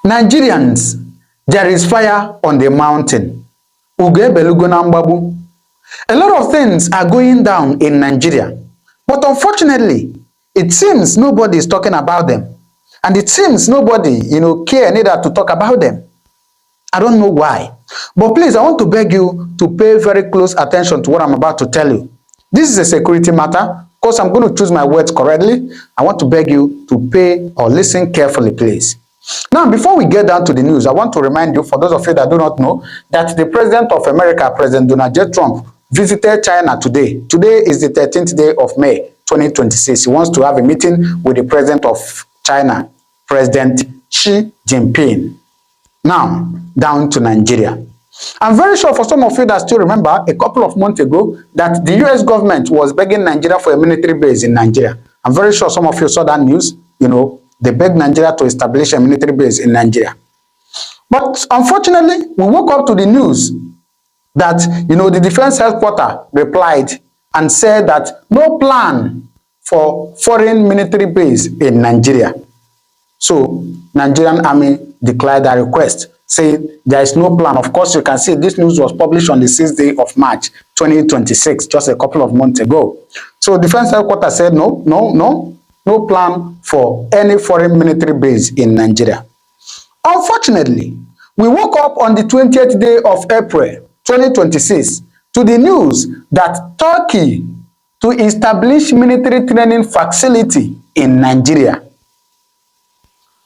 Nigerians, there is fire on the mountain. Ugebelugo na mgbagbu. A lot of things are going down in Nigeria, but unfortunately, it seems nobody is talking about them. And it seems nobody, care neither to talk about them. I don't know why. But please, I want to beg you to pay very close attention to what I'm about to tell you. This is a security matter. Of course, I'm going to choose my words correctly. I want to beg you to pay or listen carefully, please. Now, before we get down to the news, I want to remind you, for those of you that do not know, that the President of America, President Donald J. Trump, visited China today. Today is the 13th day of May, 2026. He wants to have a meeting with the President of China, President Xi Jinping. Now, down to Nigeria. I'm very sure for some of you that still remember a couple of months ago that the US government was begging Nigeria for a military base in Nigeria. I'm very sure some of you saw that news. They begged Nigeria to establish a military base in Nigeria. But unfortunately, we woke up to the news that, the defense headquarters replied and said that no plan for foreign military base in Nigeria. So, Nigerian Army declared a request, saying there is no plan. Of course, you can see this news was published on the 6th day of March, 2026, just a couple of months ago. So, defense headquarters said no plan for any foreign military base in Nigeria. Unfortunately, we woke up on the 20th day of April, 2026, to the news that Turkey to establish military training facility in Nigeria.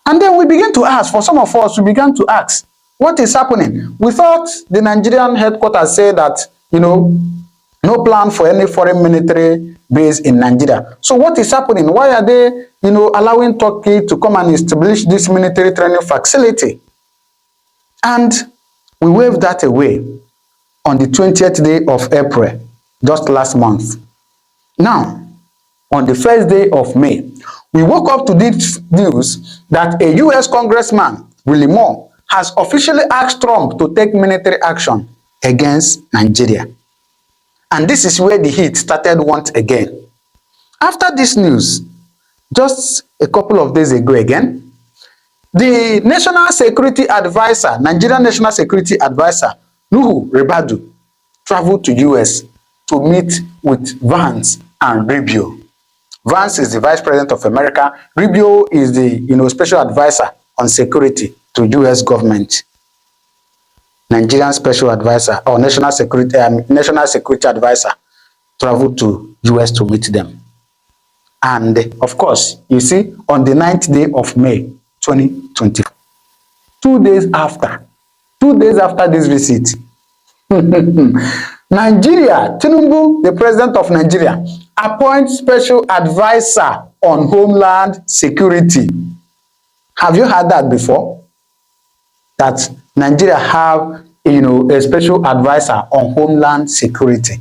And then we begin to ask, for some of us, we began to ask, what is happening? We thought the Nigerian headquarters said that, no plan for any foreign military base in Nigeria. So what is happening? Why are they, allowing Turkey to come and establish this military training facility? And we waved that away on the 20th day of April, just last month. Now, on the first day of May, we woke up to this news that a US congressman, Willie Moore, has officially asked Trump to take military action against Nigeria. And this is where the heat started once again. After this news, just a couple of days ago again, the National Security Advisor, Nigerian National Security Advisor, Nuhu Ribadu, traveled to US to meet with Vance and Rubio. Vance is the Vice President of America. Rubio is the Special Advisor on Security to US government. Nigerian Special Advisor or National Security Advisor traveled to US to meet them. And of course, you see, on the 9th day of May, 2020, 2 days after this visit, Nigeria, Tinubu, the President of Nigeria, appoints Special Advisor on Homeland Security. Have you heard that before? That Nigeria have, a Special Advisor on Homeland Security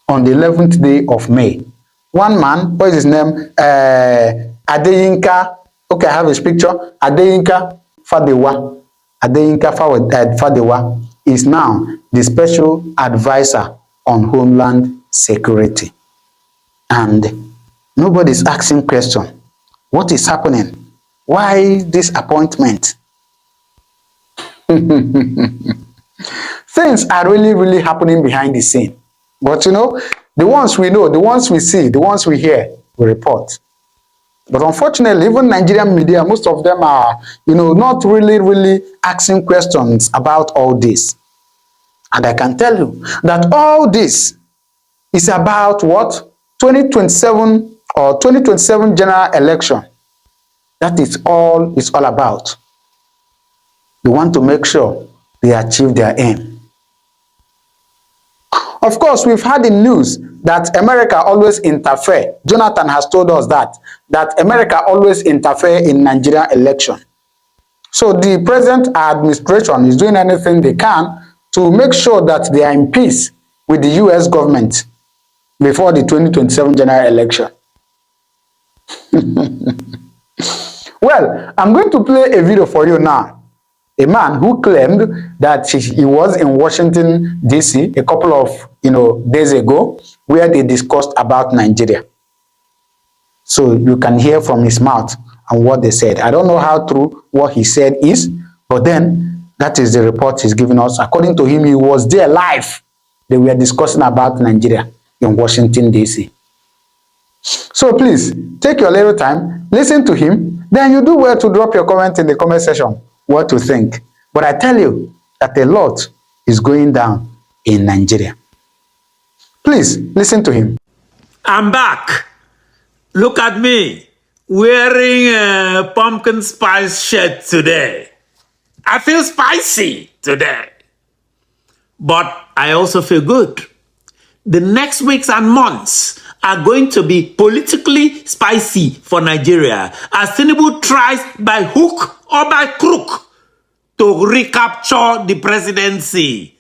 on the 11th day of May. One man, what is his name? Adeyinka. Okay, I have his picture. Adeyinka Fadewa. Adeyinka Fadewa is now the Special Advisor on Homeland Security. And nobody is asking question. What is happening? Why this appointment? Things are really happening behind the scene. But the ones we know, the ones we see, the ones we hear, we report. But unfortunately, even Nigerian media, most of them are, not really asking questions about all this. And I can tell you that all this is about what? 2027 or 2027 general election. That is all it's all about. They want to make sure they achieve their aim. Of course, we've had the news that America always interfere. Jonathan has told us that America always interfere in Nigerian election. So the present administration is doing anything they can to make sure that they are in peace with the US government before the 2027 general election. Well, I'm going to play a video for you now. A man who claimed that he was in Washington, D.C. a couple of days ago, where they discussed about Nigeria. So you can hear from his mouth and what they said. I don't know how true what he said is, but then that is the report he's giving us. According to him, he was there live. They were discussing about Nigeria in Washington, D.C. So please, take your little time, listen to him, then you do well to drop your comment in the comment section what to think. But I tell you that a lot is going down in Nigeria. Please, listen to him. I'm back. Look at me, wearing a pumpkin spice shirt today. I feel spicy today, but I also feel good. The next weeks and months are going to be politically spicy for Nigeria as Tinubu tries by hook or by crook to recapture the presidency.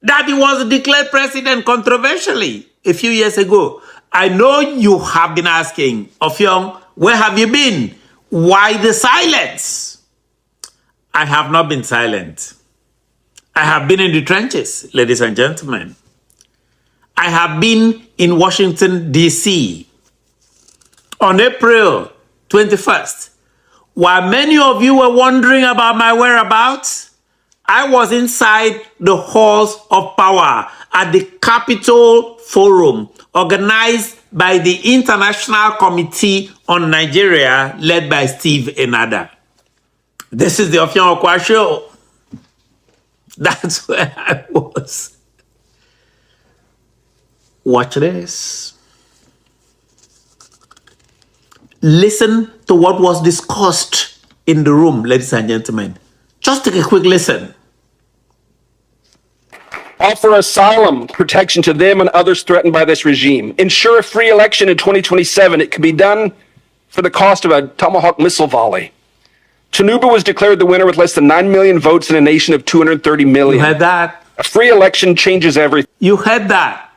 That he was declared president controversially a few years ago. I know you have been asking, Ofyong, where have you been? Why the silence? I have not been silent. I have been in the trenches, ladies and gentlemen. I have been in Washington, D.C. on April 21st. While many of you were wondering about my whereabouts, I was inside the halls of power at the Capitol Forum, organized by the International Committee on Nigeria, led by Steve Enada. This is the Ofyong Okwa Show. That's where I was. Watch this. Listen to what was discussed in the room, ladies and gentlemen. Just take a quick listen. Offer asylum protection to them and others threatened by this regime. Ensure a free election in 2027. It can be done for the cost of a Tomahawk missile volley. Tinubu was declared the winner with less than 9 million votes in a nation of 230 million. You heard that? A free election changes everything. You heard that?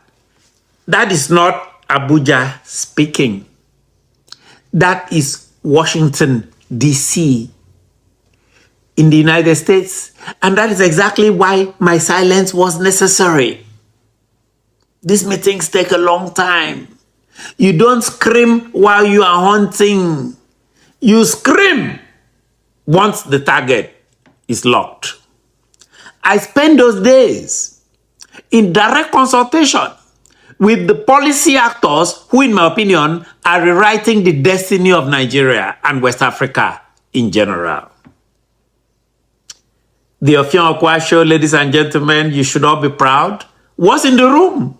That is not Abuja speaking. That is Washington, D.C. in the United States. And that is exactly why my silence was necessary. These meetings take a long time. You don't scream while you are hunting. You scream once the target is locked. I spent those days in direct consultation with the policy actors who, in my opinion, are rewriting the destiny of Nigeria and West Africa in general. The Ofyong Okwa Show, ladies and gentlemen, you should all be proud, was in the room.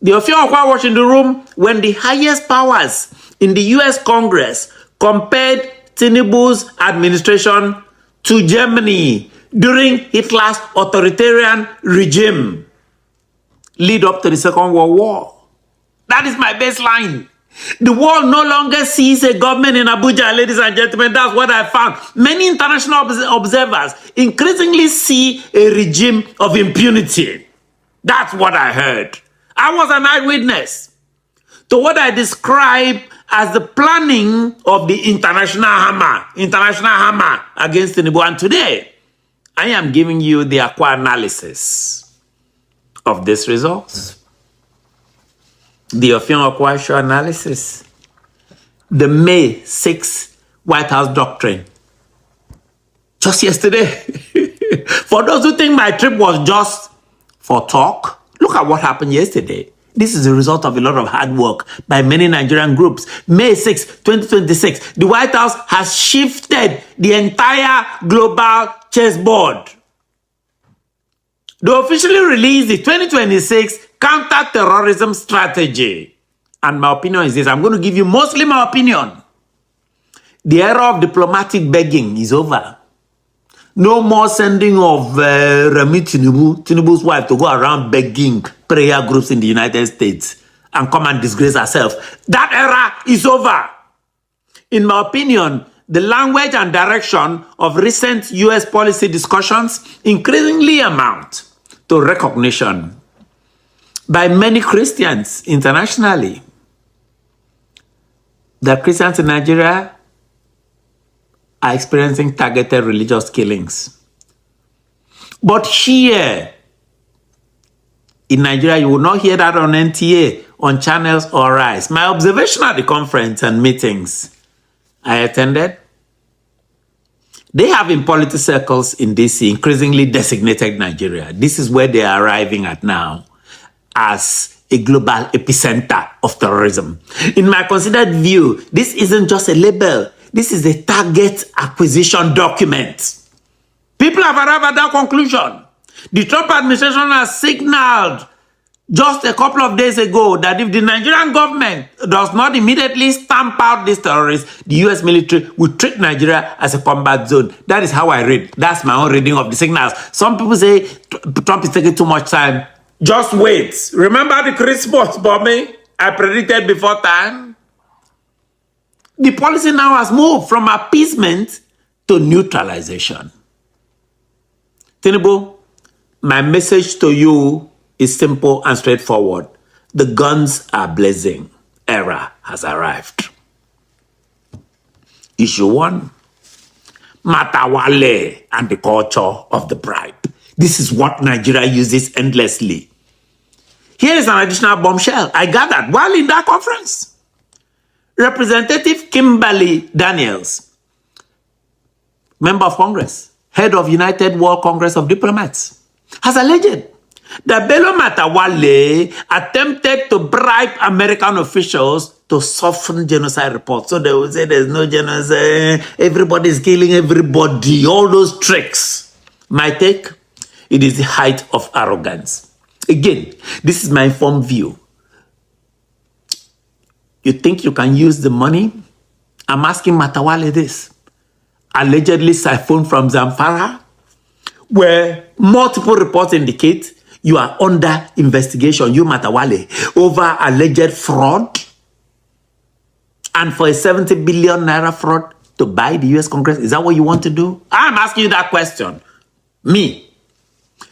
The Ofyong Okwa was in the room when the highest powers in the US Congress compared Tinubu's administration to Germany during Hitler's authoritarian regime lead up to the Second World War. That is my baseline. The world no longer sees a government in Abuja, ladies and gentlemen. That's what I found. Many international observers increasingly see a regime of impunity. That's what I heard. I was an eyewitness to what I describe as the planning of the international hammer against Tinubu. And today, I am giving you the Akwa analysis of these results. The Ofyong Okwa Show analysis. The May 6th White House doctrine. Just yesterday. For those who think my trip was just for talk, look at what happened yesterday. This is the result of a lot of hard work by many Nigerian groups. May 6, 2026, the White House has shifted the entire global chessboard. They officially released the 2026 Counterterrorism strategy. And my opinion is this. I'm going to give you mostly my opinion. The era of diplomatic begging is over. No more sending of Remi Tinubu's wife, to go around begging prayer groups in the United States and come and disgrace herself. That era is over. In my opinion, the language and direction of recent US policy discussions increasingly amount to recognition by many Christians internationally that Christians in Nigeria are experiencing targeted religious killings. But here in Nigeria, you will not hear that on NTA, on channels or Rise. My observation at the conference and meetings I attended. They have in policy circles in DC increasingly designated Nigeria. This is where they are arriving at now as a global epicenter of terrorism. In my considered view, this isn't just a label. This is a target acquisition document. People have arrived at that conclusion. The Trump administration has signaled just a couple of days ago that if the Nigerian government does not immediately stamp out these terrorists, the US military will treat Nigeria as a combat zone. That is how I read. That's my own reading of the signals. Some people say Trump is taking too much time. Just wait. Remember the Christmas bombing I predicted before time? The policy now has moved from appeasement to neutralization. Tinubu, my message to you is simple and straightforward. The guns are blazing. Era has arrived. Issue 1, Matawale and the culture of the bribe. This is what Nigeria uses endlessly. Here is an additional bombshell I gathered while in that conference. Representative Kimberly Daniels, member of Congress, head of United World Congress of Diplomats, has alleged that Bello Matawale attempted to bribe American officials to soften genocide reports. So they will say there's no genocide, everybody's killing everybody, all those tricks. My take, it is the height of arrogance. Again, this is my informed view. You think you can use the money? I'm asking Matawale this. Allegedly siphoned from Zamfara, where multiple reports indicate you are under investigation, you Matawale, over alleged fraud, and for a 70 billion naira fraud to buy the US Congress. Is that what you want to do? I'm asking you that question. Me.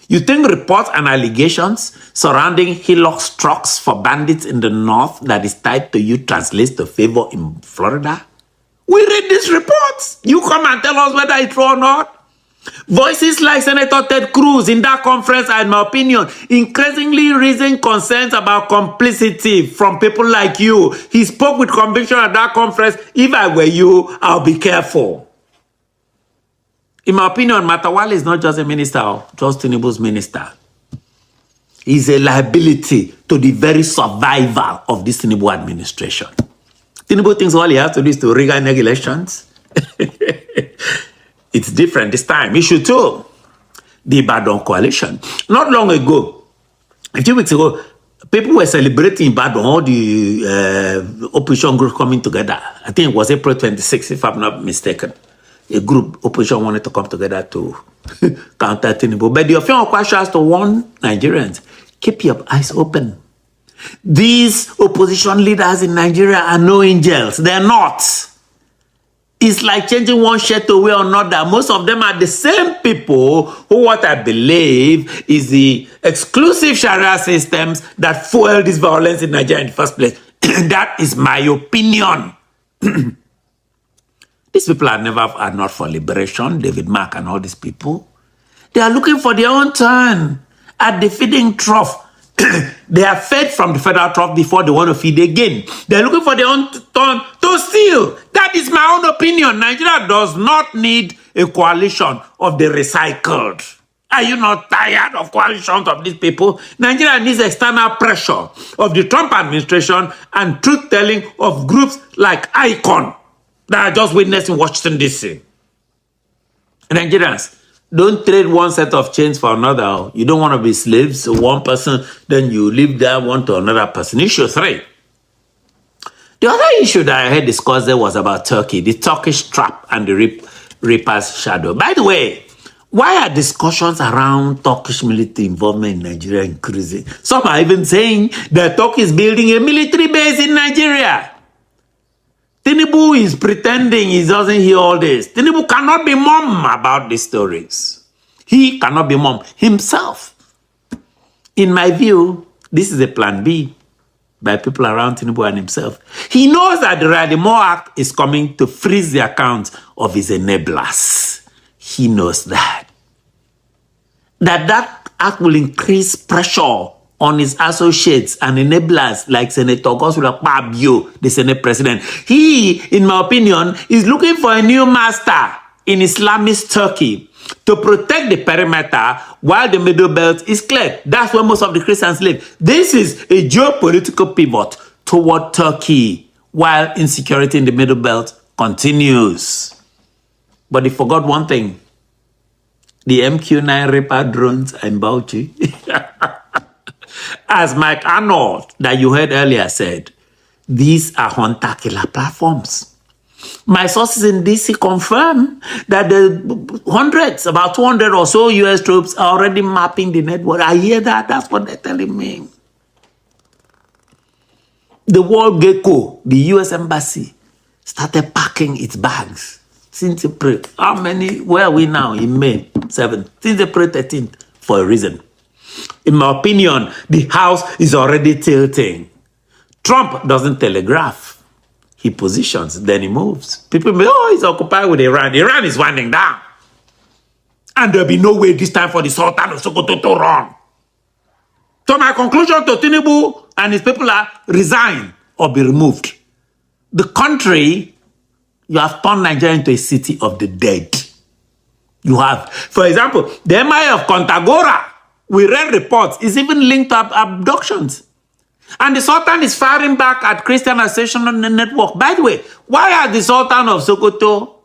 You think reports and allegations surrounding Hillock's trucks for bandits in the north that is tied to you translates to favor in Florida? We read these reports. You come and tell us whether it's true or not. Voices like Senator Ted Cruz in that conference, in my opinion, increasingly raising concerns about complicity from people like you. He spoke with conviction at that conference. If I were you, I'll be careful. In my opinion, Matawale is not just a minister, just Tinubu's minister. He's a liability to the very survival of this Tinubu administration. Tinubu thinks all he has to do is to rig elections. It's different this time. Issue 2, the Ibadan coalition. Not long ago, a few weeks ago, people were celebrating Ibadan, all the opposition groups coming together. I think it was April 26th, if I'm not mistaken. A group, opposition wanted to come together to counter Tinubu. But the official question has to warn Nigerians, keep your eyes open. These opposition leaders in Nigeria are no angels. They're not. It's like changing one shirt away or another. Most of them are the same people who, what I believe, is the exclusive Sharia systems that fuel this violence in Nigeria in the first place. That is my opinion. These people are not for liberation. David Mark and all these people. They are looking for their own turn at the feeding trough. They are fed from the federal trough before they want to feed again. They're looking for their own turn to steal. That is my own opinion. Nigeria does not need a coalition of the recycled. Are you not tired of coalitions of these people? Nigeria needs external pressure of the Trump administration and truth-telling of groups like ICON that are just witnessed in Washington, D.C. Nigerians, don't trade one set of chains for another. You don't want to be slaves to one person, then you leave that one to another person. Issue 3. The other issue that I heard discussed there was about Turkey, the Turkish trap and the Reaper's shadow. By the way, why are discussions around Turkish military involvement in Nigeria increasing? Some are even saying that Turkey is building a military base in Nigeria. Tinubu is pretending he doesn't hear all this. Tinubu cannot be mum about these stories. He cannot be mum himself. In my view, this is a plan B by people around Tinubu and himself. He knows that the Radimo Act is coming to freeze the accounts of his enablers. He knows that. That act will increase pressure on his associates and enablers like Senator Gosula Pabio, the Senate President. He, in my opinion, is looking for a new master in Islamist Turkey to protect the perimeter while the Middle Belt is cleared. That's where most of the Christians live. This is a geopolitical pivot toward Turkey while insecurity in the Middle Belt continues. But they forgot one thing. The MQ-9 Reaper drones in Bauchi. As Mike Arnold, that you heard earlier, said, these are hunter-killer platforms. My sources in DC confirm that the hundreds, about 200 or so US troops are already mapping the network. I hear that. That's what they're telling me. The World Gecko, the US Embassy, started packing its bags since April. How many? Where are we now? In May 7th. Since April 13th, for a reason. In my opinion, the house is already tilting. Trump doesn't telegraph. He positions, then he moves. People may, oh, he's occupied with Iran. Iran is winding down. And there'll be no way this time for the Sultan of Sokoto to run. So my conclusion to Tinubu and his people are resign or be removed. The country, you have turned Nigeria into a city of the dead. You have. For example, the Emir of Kontagora, we read reports, is even linked to abductions. And the Sultan is firing back at Christian Association Network. By the way, why are the Sultan of Sokoto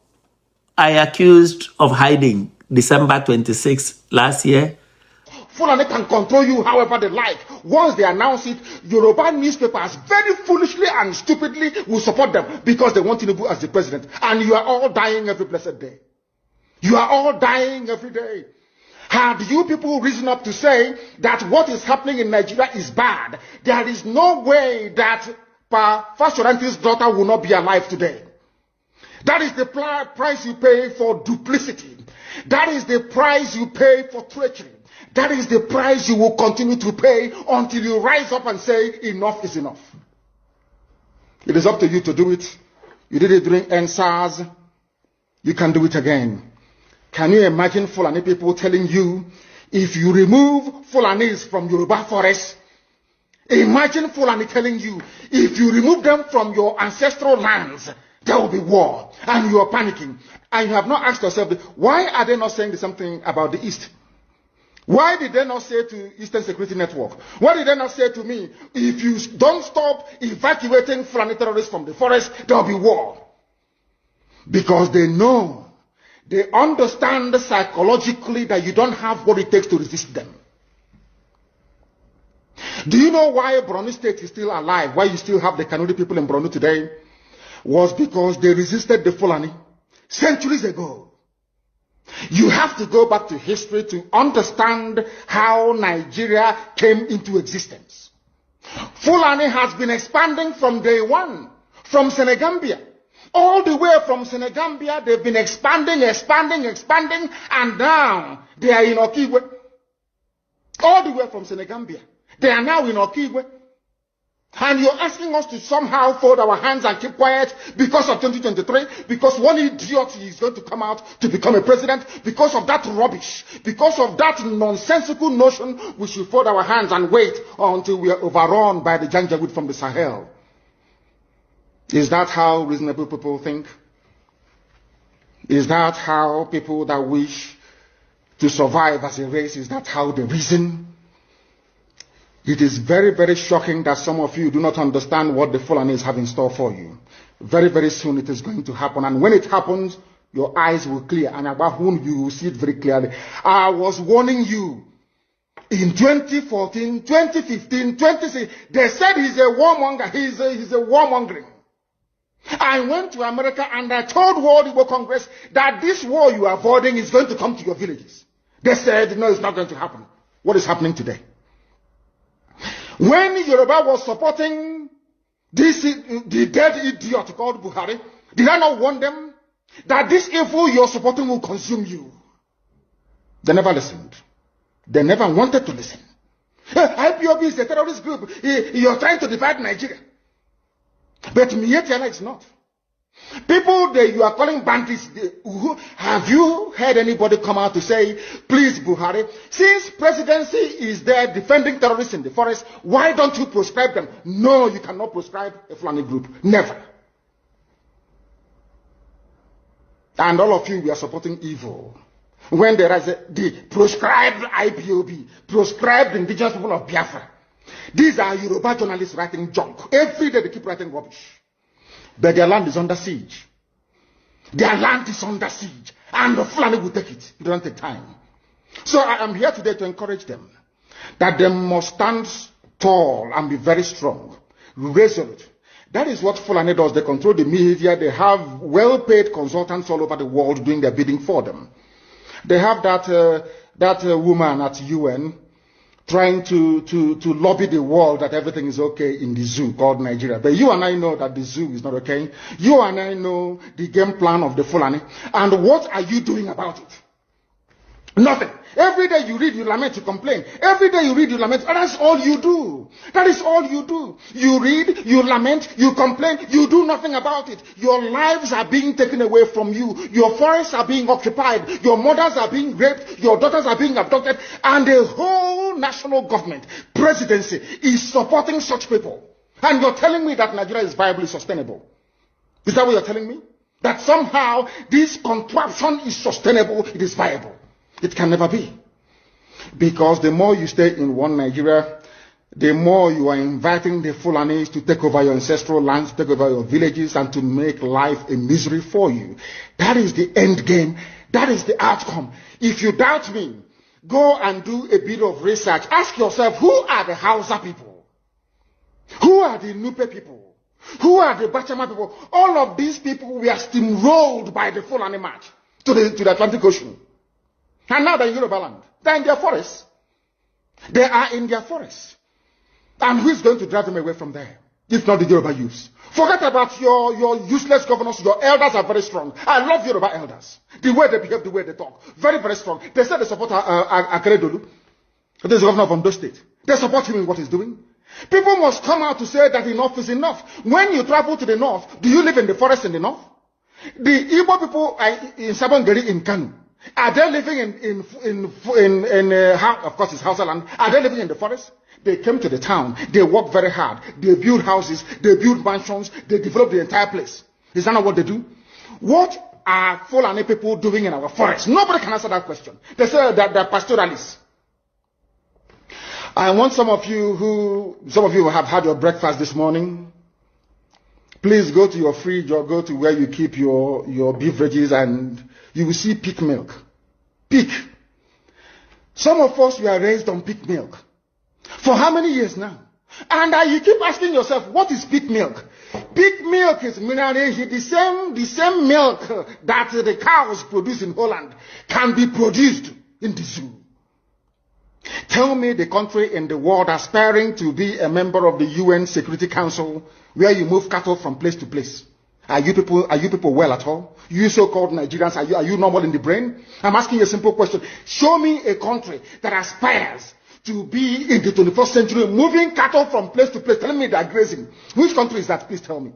accused of hiding December 26th last year? Fulani can control you however they like. Once they announce it, Yoruba newspapers very foolishly and stupidly will support them because they want Tinubu as the president. And you are all dying every blessed day. You are all dying every day. Had you people risen up to say that what is happening in Nigeria is bad, there is no way that Fashoranti's daughter will not be alive today. That is the price you pay for duplicity. That is the price you pay for treachery. That is the price you will continue to pay until you rise up and say, enough is enough. It is up to you to do it. You did it during NSAS. You can do it again. Can you imagine Fulani people telling you, if you remove Fulanis from Yoruba forests, imagine Fulani telling you, if you remove them from your ancestral lands, there will be war. And you are panicking. And you have not asked yourself, why are they not saying the same thing about the East? Why did they not say to Eastern Security Network? Why did they not say to me, if you don't stop evacuating Fulani terrorists from the forest, there will be war? Because they know, they understand psychologically that you don't have what it takes to resist them. Do you know why Borno State is still alive? Why you still have the Kanuri people in Borno today? Was because they resisted the Fulani centuries ago. You have to go back to history to understand how Nigeria came into existence. Fulani has been expanding from day one, from Senegambia. All the way from Senegambia, they've been expanding, and now they are in Okigwe. All the way from Senegambia. They are now in Okigwe. And you're asking us to somehow fold our hands and keep quiet because of 2023, because one idiot is going to come out to become a president, because of that rubbish, because of that nonsensical notion, we should fold our hands and wait until we are overrun by the Janjaweed from the Sahel. Is that how reasonable people think? Is that how people that wish to survive as a race, is that how they reason? It is very, very shocking that some of you do not understand what the Fulanis have in store for you. Very, very soon it is going to happen. And when it happens, your eyes will clear. And about whom you will see it very clearly. I was warning you. In 2014, 2015, 2016, they said he's a warmonger. He's a warmongering. I went to America and I told World Igbo Congress that this war you are avoiding is going to come to your villages. They said, no, it's not going to happen. What is happening today? When Yoruba was supporting the dead idiot called Buhari, did I not warn them that this evil you're supporting will consume you? They never listened. They never wanted to listen. IPOB is a terrorist group. You're trying to divide Nigeria. But Mietiana is not. People that you are calling bandits, have you heard anybody come out to say, please, Buhari, since presidency is there defending terrorists in the forest, why don't you proscribe them? No, you cannot proscribe a Fulani group. Never. And all of you, we are supporting evil. When there is the proscribed IPOB, proscribed indigenous people of Biafra. These are Yoruba journalists writing junk. Every day they keep writing rubbish. But their land is under siege. Their land is under siege. And the Fulani will take it. It doesn't take time. So I am here today to encourage them that they must stand tall and be very strong, resolute. That is what Fulani does. They control the media. They have well-paid consultants all over the world doing their bidding for them. They have that woman at UN trying to lobby the world that everything is okay in the zoo called Nigeria. But you and I know that the zoo is not okay. You and I know the game plan of the Fulani. And what are you doing about it? Nothing. Every day you read, you lament, you complain. Every day you read, you lament. And that's all you do. That is all you do. You read, you lament, you complain. You do nothing about it. Your lives are being taken away from you. Your forests are being occupied. Your mothers are being raped. Your daughters are being abducted. And the whole national government, presidency, is supporting such people. And you're telling me that Nigeria is viably sustainable. Is that what you're telling me? That somehow this contraption is sustainable, it is viable. It can never be. Because the more you stay in one Nigeria, the more you are inviting the Fulanis to take over your ancestral lands, take over your villages, and to make life a misery for you. That is the end game. That is the outcome. If you doubt me, go and do a bit of research. Ask yourself, who are the Hausa people? Who are the Nupe people? Who are the Bachama people? All of these people were steamrolled by the Fulani march to the Atlantic Ocean. And now they're in Yoruba land. They're in their forests. They are in their forests. And who is going to drive them away from there? If not the Yoruba youths. Forget about your useless governors. Your elders are very strong. I love Yoruba elders. The way they behave, the way they talk. Very, very strong. They say they support Akeredolu. There's the governor of Ondo State. They support him in what he's doing. People must come out to say that enough is enough. When you travel to the north, do you live in the forest in the north? The Igbo people in Sabongeri in Kanu. Are they living of course it's Hausa land, are they living in the forest? They came to the town, they work very hard, they build houses, they build mansions, they develop the entire place. Is that not what they do? What are Fulani people doing in our forest? Nobody can answer that question. They say that they're pastoralists. I want some of you who have had your breakfast this morning, please go to your fridge or go to where you keep your beverages and you will see pig milk. Pig. Some of us were raised on pig milk. For how many years now? And you keep asking yourself, what is pig milk? Pig milk is the same milk that the cows produce in Holland can be produced in the zoo. Tell me the country in the world aspiring to be a member of the UN Security Council where you move cattle from place to place. Are you people well at all? You so-called Nigerians, are you normal in the brain? I'm asking you a simple question. Show me a country that aspires to be in the 21st century, moving cattle from place to place, telling me they're grazing. Which country is that? Please tell me.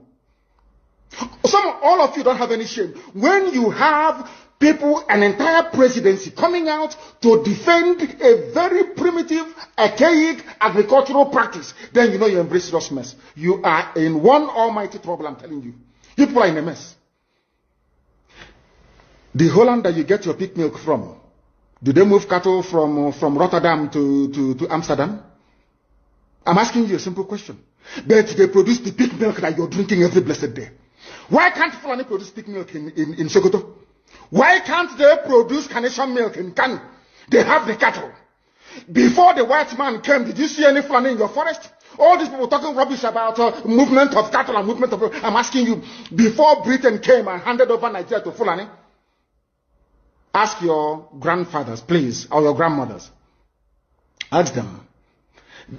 All of you don't have any shame. When you have people, an entire presidency coming out to defend a very primitive, archaic agricultural practice, then you know you embrace serious mess. You are in one almighty trouble, I'm telling you. People are in a mess. The Holland that you get your pig milk from, do they move cattle from Rotterdam to Amsterdam? I'm asking you a simple question. But they produce the pig milk that you're drinking every blessed day. Why can't Fulani produce pig milk in Sokoto? Why can't they produce Carnation milk in Kanu? They have the cattle. Before the white man came, did you see any Fulani in your forest? All these people talking rubbish about movement of cattle and movement of... I'm asking you, before Britain came and handed over Nigeria to Fulani, ask your grandfathers, please, or your grandmothers. Ask them.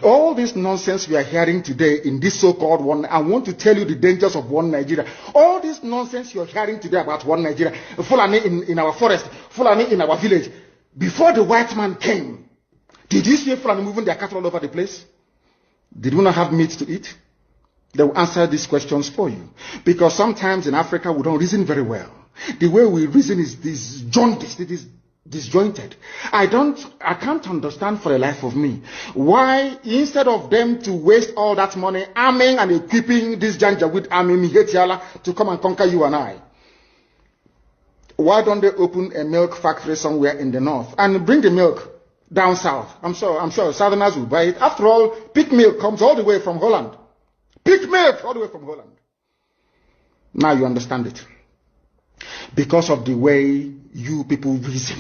All this nonsense we are hearing today in this so-called one, I want to tell you the dangers of one Nigeria. All this nonsense you're hearing today about one Nigeria, Fulani in our forest, Fulani in our village. Before the white man came, did you see Fulani moving their cattle all over the place? Did we not have meat to eat? They will answer these questions for you. Because sometimes in Africa, we don't reason very well. The way we reason is disjointed. It is disjointed. I can't understand for the life of me why, instead of them to waste all that money arming and equipping this Janjaweed army Mihetiala to come and conquer you and I, why don't they open a milk factory somewhere in the north and bring the milk down south? I'm sure Southerners will buy it. After all, pig milk comes all the way from Holland. Pig milk all the way from Holland. Now you understand it. Because of the way you people reason.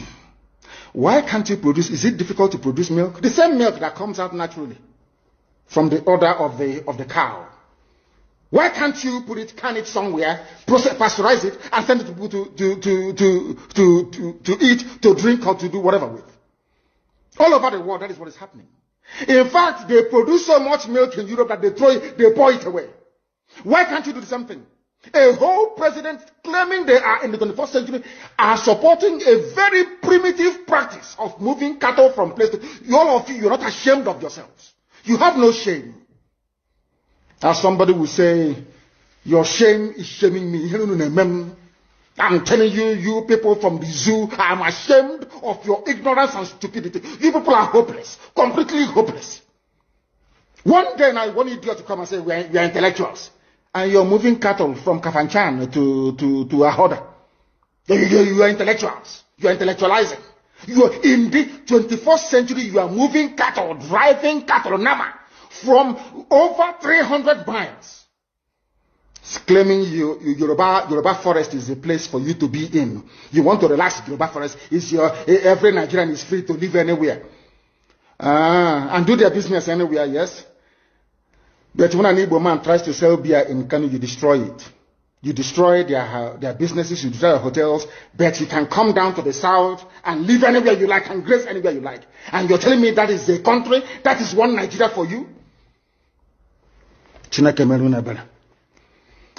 Why can't you produce? Is it difficult to produce milk? The same milk that comes out naturally from the udder of the cow. Why can't you can it somewhere, pasteurize it, and send it to people to eat, to drink, or to do whatever with? All over the world, that is what is happening. In fact, they produce so much milk in Europe that they pour it away. Why can't you do the same thing? A whole president claiming they are in the 21st century are supporting a very primitive practice of moving cattle from place to all of you, you're not ashamed of yourselves. You have no shame. As somebody will say, your shame is shaming me. I'm telling you, you people from the zoo, I'm ashamed of your ignorance and stupidity. You people are hopeless, completely hopeless. One day I want idiot to come and say, we are intellectuals. And you're moving cattle from Kafanchan to Ahoda. You are intellectuals. You are intellectualizing. You are in the 21st century, you are moving cattle, driving cattle, Nama, from over 300 miles. It's claiming Yoruba forest is a place for you to be in. You want to relax, Yoruba forest is every Nigerian is free to live anywhere. And do their business anywhere, yes. But when an Igbo man tries to sell beer in Kano, you destroy it. You destroy their businesses, you destroy their hotels, but you can come down to the south and live anywhere you like and grace anywhere you like. And you're telling me that is a country, that is one Nigeria for you?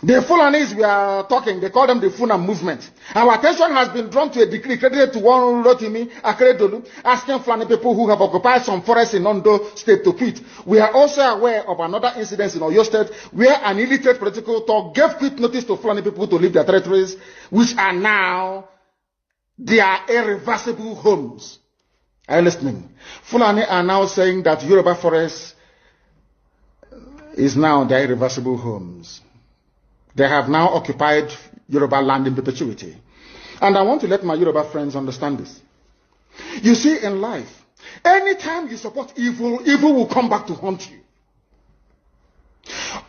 The Fulanis we are talking, they call them the Funa movement. Our attention has been drawn to a decree credited to one Rotimi Akeredolu, asking Fulani people who have occupied some forests in Ondo State to quit. We are also aware of another incident in Oyo State where an illiterate political talk gave quit notice to Fulani people to leave their territories, which are now their irreversible homes. Are you listening? Fulani are now saying that Yoruba forest is now their irreversible homes. They have now occupied Yoruba land in perpetuity. And I want to let my Yoruba friends understand this. You see, in life, anytime you support evil, evil will come back to haunt you.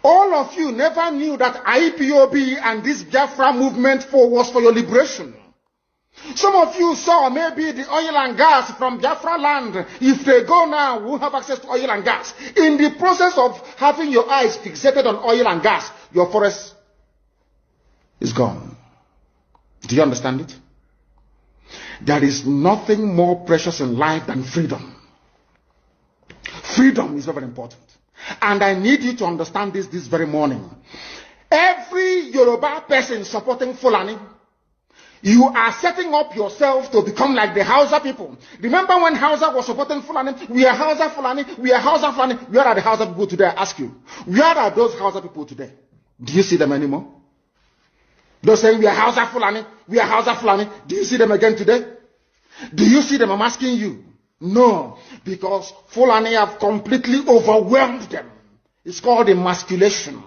All of you never knew that IPOB and this Biafra movement was for your liberation. Some of you saw maybe the oil and gas from Biafra land. If they go now, we'll have access to oil and gas. In the process of having your eyes fixated on oil and gas, your forest is gone. Do you understand it? There is nothing more precious in life than freedom. Freedom is very important. And I need you to understand this very morning. Every Yoruba person supporting Fulani, you are setting up yourself to become like the Hausa people. Remember when Hausa was supporting Fulani? We are Hausa Fulani, we are Hausa Fulani. Where are the Hausa people today? I ask you. Where are those Hausa people today? Do you see them anymore? They're saying we are Hausa Fulani, we are Hausa Fulani. Do you see them again today? Do you see them? I'm asking you. No, because Fulani have completely overwhelmed them. It's called emasculation.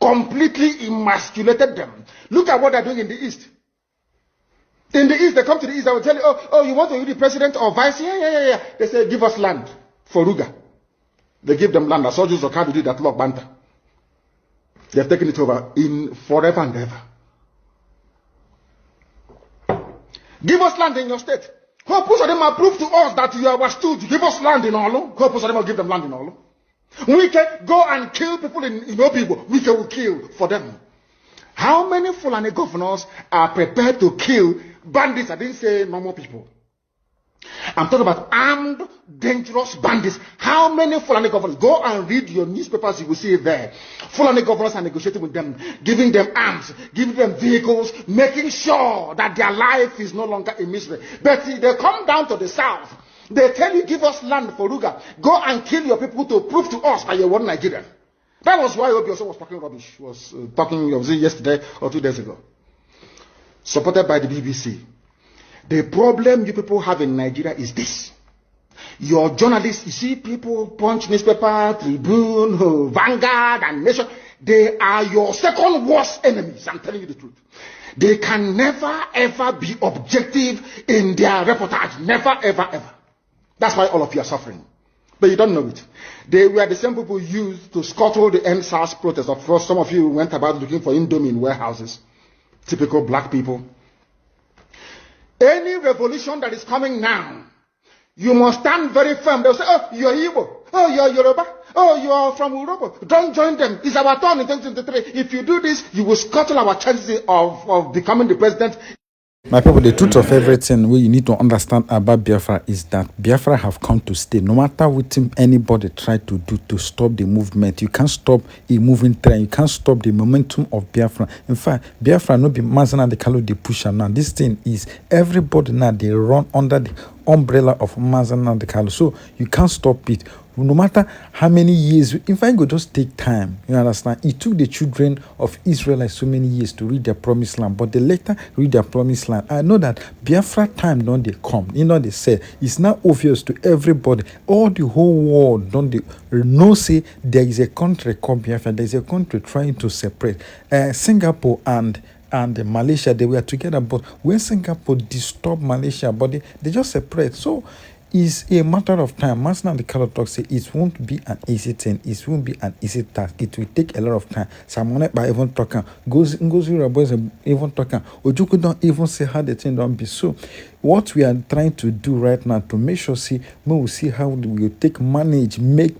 Completely emasculated them. Look at what they're doing in the East. In the East, they come to the East, they will tell you, oh, you want to be the president or vice? Yeah. They say, give us land for Ruga. They give them land. As soldiers of Kadu did that Lord Banta. They have taken it over in forever and ever. Give us land in your state. Hope of them prove to us that you are stood. Give us land in Olo. Hope of them will give them land in Olo. We can go and kill people in Obibo. We can kill for them. How many Fulani governors are prepared to kill bandits? I didn't say normal people. I'm talking about armed, dangerous bandits. How many Fulani governors? Go and read your newspapers, you will see it there. Fulani governors are negotiating with them, giving them arms, giving them vehicles, making sure that their life is no longer a misery. But they come down to the south. They tell you, give us land for Ruga. Go and kill your people to prove to us that you're one Nigerian. That was why Obioso was talking rubbish, was was it yesterday or 2 days ago, supported by the BBC. The problem you people have in Nigeria is this. Your journalists, you see people, Punch newspaper, Tribune, Vanguard, and Nation, they are your second worst enemies. I'm telling you the truth. They can never ever be objective in their reportage. Never ever ever. That's why all of you are suffering. But you don't know it. They were the same people used to scuttle the NSAS protest. Of course, some of you went about looking for Indomie in warehouses. Typical black people. Any revolution that is coming now, you must stand very firm. They'll say, oh, you're Igbo. Oh, you're Yoruba. Oh, you're from Europe. Don't join them. It's our turn in 2023. If you do this, you will scuttle our chances of becoming the president. My people, the truth of everything we you need to understand about Biafra is that Biafra have come to stay. No matter what anybody try to do to stop the movement, you can't stop a moving train. You can't stop the momentum of Biafra. In fact, Biafra no be Mazana the Kalo they push now. This thing is everybody now they run under the umbrella of Mazana the Kalo. So you can't stop it. No matter how many years, in fact, it will just take time. You understand? It took the children of Israel like so many years to reach their promised land, but they later reach their promised land. I know that Biafra time don't they come. You know they say it's now obvious to everybody. All the whole world don't they know say there is a country called Biafra. There is a country trying to separate Singapore and Malaysia. They were together, but when Singapore disturbed Malaysia, but they just separate. So it's a matter of time. Masna the color talk say it won't be an easy thing. It won't be an easy task. It will take a lot of time. Someone by even talking goes your boys even talking. Ojuku don't even say how the thing don't be. So what we are trying to do right now to make sure we will see how we will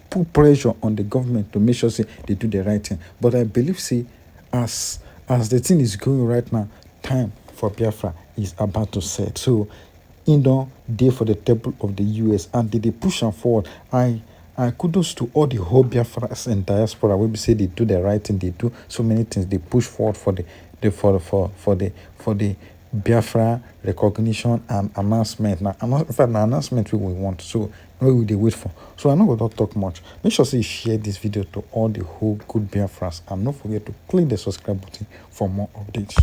put pressure on the government to make sure they do the right thing. But I believe as the thing is going right now, time for Biafra is about to set. So day for the table of the US and they push them forward. I kudos to all the whole Biafras and diaspora. We say they do the right thing, they do so many things, they push forward for the Biafra recognition and announcement. Now, in fact, the announcement we want. So what will they wait for? So I'm not going to talk much. Make sure you share this video to all the whole good Biafras and don't forget to click the subscribe button for more updates.